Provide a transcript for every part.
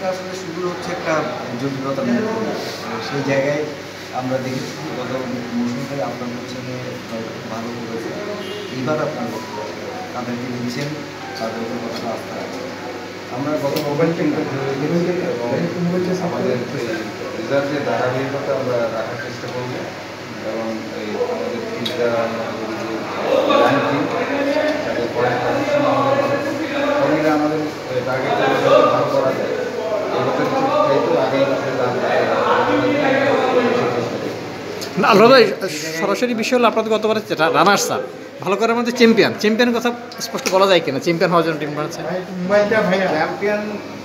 থেকে আসলে শুরু হচ্ছে একটা জটিলতার মধ্যে। সেই জায়গায় আমরা দেখেছি গত মৌসুম থেকে আপনার কোচিংয়ে ভালো করেছে। এইবার আপনার তাদেরকে নিচ্ছেন, তাদের উপর কতটা আস্থা রাখছেন? আমরা গত মোবাইল টিমটা এবং আমাদের রেজাল্টের ধারাবাহিকতা আমরা রাখার চেষ্টা করব এবং আমাদের টিমটা তাদের পয়েন্ট কালেকশন আমাদের আমাদের টার্গেট ভালো করা যায় এবছর চাইতো আগামী বছরে আল্লাহ ভাই সরাসরি বিষয় হলো আপনাদের গতবারে রানার্স আপ ভালো করার মধ্যে চ্যাম্পিয়নের কথা স্পষ্ট বলা যায় কিনা? চ্যাম্পিয়ন হওয়ার জন্য টিম বানাচ্ছে মোবাইলটা ভাই চ্যাম্পিয়ন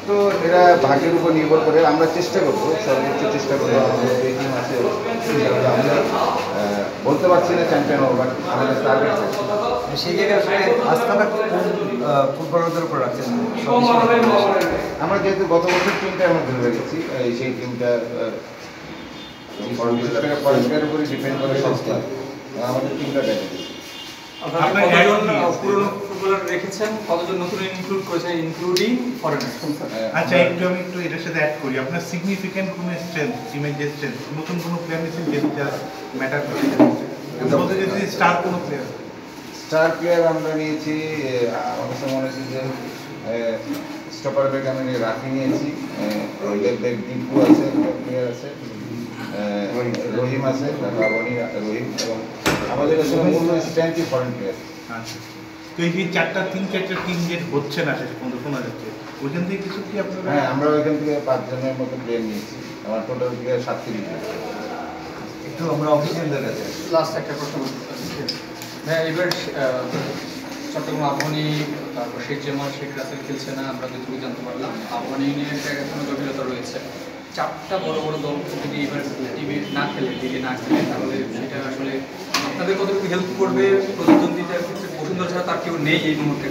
তো এরা ভাগ্যের উপর নির্ভর করে। আমরা চেষ্টা করবো, সর্বোচ্চ চেষ্টা করবো। আমাদের যে টিম আছে আমরা বলতে পারছি না চ্যাম্পিয়ন হবো, বাট আমাদের টার্গেট আছে। সেই জায়গায় আসলে আস্থাটা ফুটবলারদের উপর রাখছেন। আমরা যেহেতু গত বছর টিমটা আমরা ধরে গেছি, সেই টিমটা পরিষ্কার উপরে ডিপেন্ড করে সংস্থা আমাদের টিমটা দেখে। পুরনো ফুটবলার রেখেছেন, কতজন নতুন ইনক্লুড করেছেন, ইনক্লুডিং ফরেনার? আচ্ছা, আমি একটু এটার সাথে অ্যাড করি। আপনার সিগনিফিক্যান্ট কোনো স্ট্রেংথ, টিমের যে স্ট্রেংথ, নতুন কোনো প্লেয়ার নিয়েছেন যেটা ম্যাটার করে? বলতে যদি স্টার কোনো প্লেয়ার আমরা নিয়েছি, আমার কাছে মনে হচ্ছে যে স্টপার ব্যাক আমি রাখি নিয়েছি, লেফট ব্যাক দীপু আছে, প্লেয়ার আছে, রহিম আছে, লাবণী রহিম, এবং আমাদের আসলে মূল স্ট্রেংথই ফরেন প্লেয়ার। আচ্ছা, তো এই যে তিন চারটা টিম যে হচ্ছে না শেষ পর্যন্ত শোনা যাচ্ছে, ওইখান থেকে কিছু কি আপনারা? হ্যাঁ, আমরা ওইখান থেকে 5 জনের মতো প্লেয়ার নিয়েছি। আমার টোটাল প্লেয়ার 37 জন। একটু আমরা অফিসিয়ালদের কাছে লাস্ট একটা প্রশ্ন করতে হ্যাঁ, এবার চট্টগ্রাম আবাহনী, তারপর শেখ জামাল, শেখ রাসেল খেলছে না, আমরা যেটুকু জানতে পারলাম। আবাহনী নিয়ে একটা এখনো জটিলতা রয়েছে। 4টা বড় বড় দল যদি এবার টিমে না খেলে, লিগে না খেলে, তাহলে সেটা আসলে আপনাদের কতটুকু হেল্প করবে? প্রতিদ্বন্দ্বিতার ক্ষেত্রে বসুন্ধরা ছাড়া তার কেউ নেই এই মুহূর্তে,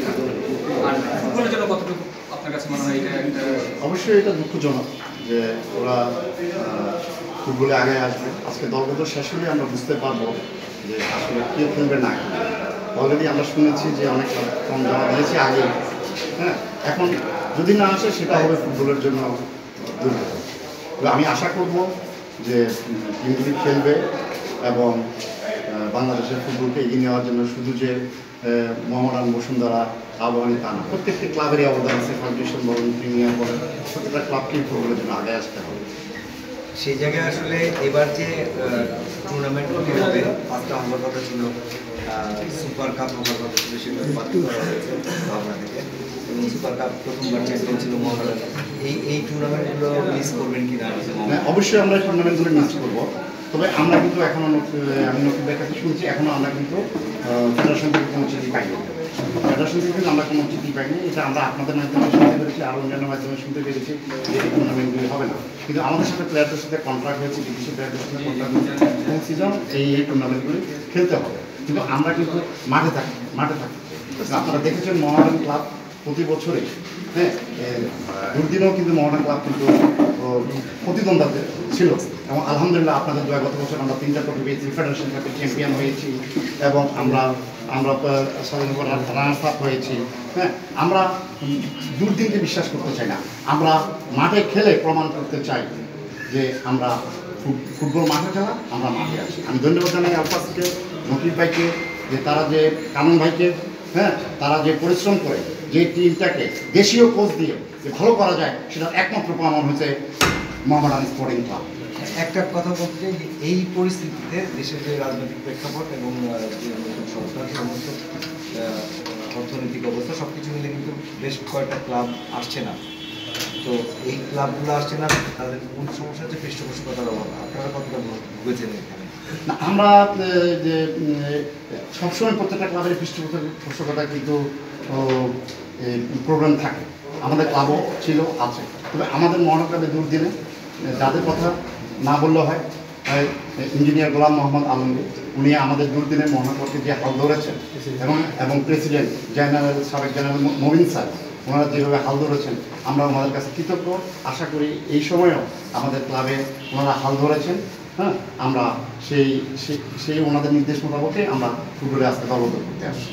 আর ফুটবলের জন্য কতটুকু আপনার কাছে মনে হয় এটা একটা? অবশ্যই এটা দুঃখজনক যে ওরা ফুটবলে আগে আসবে। আজকে দলগত শেষ হলে আমরা বুঝতে পারবো যে আসলে কে খেলবে না খেলবে। অলরেডি আমরা শুনেছি যে অনেক কম জমা দিয়েছি আগে। হ্যাঁ, এখন যদি না আসে সেটা হবে ফুটবলের জন্য দুর্ঘটনা। তবে আমি আশা করব যে টিমগুলি খেলবে এবং বাংলাদেশের ফুটবলকে এগিয়ে নেওয়ার জন্য শুধু যে মোহামেডান, বসুন্ধরা, আবাহনী তা না, প্রত্যেকটি ক্লাবেরই অবদান আছে। ফাউন্ডেশন বলেন, প্রিমিয়ার বলেন, প্রত্যেকটা ক্লাবকেই ফুটবলের জন্য আগে আসতে হবে। সেই জায়গায় আসলে এবার যে টুর্নামেন্টগুলি হবে, 5টা হওয়ার কথা ছিল, সুপার কাপ হওয়ার কথা ছিল, সেগুলো বাতিল করা হয়েছে ভাবনা থেকে, এবং সুপার কাপ প্রথমবার চ্যাম্পিয়ন ছিল মোহামেডান। এই টুর্নামেন্টগুলো মিস করবেন কি না? অবশ্যই আমরা টুর্নামেন্টগুলো মিস করবো। তবে আমরা কিন্তু এখনও, আমি নতুনদের কাছে শুনছি, এখনও আমরা কিন্তু ফেডারেশন থেকে কোনো চিঠি পাইনি। ফেডারেশন থেকে কিন্তু আমরা কোনো চিঠি পাইনি। এটা আমরা আপনাদের মাধ্যমে শুনতে পেরেছি, আরও অন্যান্য মাধ্যমে শুনতে পেরেছি যে এই টুর্নামেন্টগুলি হবে না। কিন্তু আমাদের সাথে প্লেয়ারদের সাথে কন্ট্রাক্ট হয়েছে, বিদেশি প্লেয়ারদের সাথে কন্ট্রাক্ট হয়েছে, এবং সিজন এই টুর্নামেন্টগুলি খেলতে হবে। কিন্তু আমরা কিন্তু মাঠে থাকি। আপনারা দেখেছেন মোহামেডান ক্লাব প্রতি বছরে, হ্যাঁ, দুর্দিনেও কিন্তু মোহামেডান ক্লাব কিন্তু প্রতিদ্বন্দ্বিতা ছিল, এবং আলহামদুলিল্লাহ আপনাদের দয়া গত বছর আমরা 3টা ট্রফি পেয়েছি, ফেডারেশন কাপে চ্যাম্পিয়ন হয়েছি, এবং আমরা রানার্স আপ হয়েছি। হ্যাঁ, আমরা দুর্দিনকে বিশ্বাস করতে চাই না, আমরা মাঠে খেলে প্রমাণ করতে চাই যে আমরা ফুটবল মাঠে খেলা, আমরা মাঠে আছি। আমি ধন্যবাদ জানাই আলফাসকে, নকিব ভাইকে, যে তারা যে কানন ভাইকে, হ্যাঁ, তারা যে পরিশ্রম করে যে টিমটাকে দেশীয় কোচ দিয়ে যে ভালো করা যায়, সেটা একমাত্র প্রমাণ হয়েছে মোহামেডান স্পোর্টিং ক্লাব। একটা কথা বলতে চাই যে এই পরিস্থিতিতে দেশের যে রাজনৈতিক প্রেক্ষাপট এবং যে সরকার সমস্ত অর্থনৈতিক অবস্থা সব কিছু মিলে কিন্তু বেশ কয়েকটা ক্লাব আসছে না। তো এই ক্লাবগুলো আসছে না, তাদের মূল সমস্যা হচ্ছে পৃষ্ঠপোষকতার অভাব। আপনারা কতটা বুঝেছেন এখানে? না, আমরা যে সবসময় প্রত্যেকটা ক্লাবের পৃষ্ঠপোষকতা কিন্তু প্রোগ্রাম থাকে, আমাদের ক্লাবও ছিল, আছে। তবে আমাদের মোহামেডান ক্লাবে দুর্দিনে যাদের কথা না বললে হয়, ইঞ্জিনিয়ার গোলাম মোহাম্মদ আলমগীর, উনি আমাদের দুর্দিনে মোহামেডান ক্লাবকে যে হাল ধরেছেন, এবং প্রেসিডেন্ট সাবেক জেনারেল মবিন স্যার, ওনারা যেভাবে হাল ধরেছেন, আমরা ওনাদের কাছে কৃতজ্ঞ। আশা করি এই সময়েও আমাদের ক্লাবে ওনারা হাল ধরেছেন। হ্যাঁ, আমরা সেই ওনাদের নির্দেশ মোতাবেক আমরা ফুটবলে আজকে দলবদ্ধ করতে আসছি।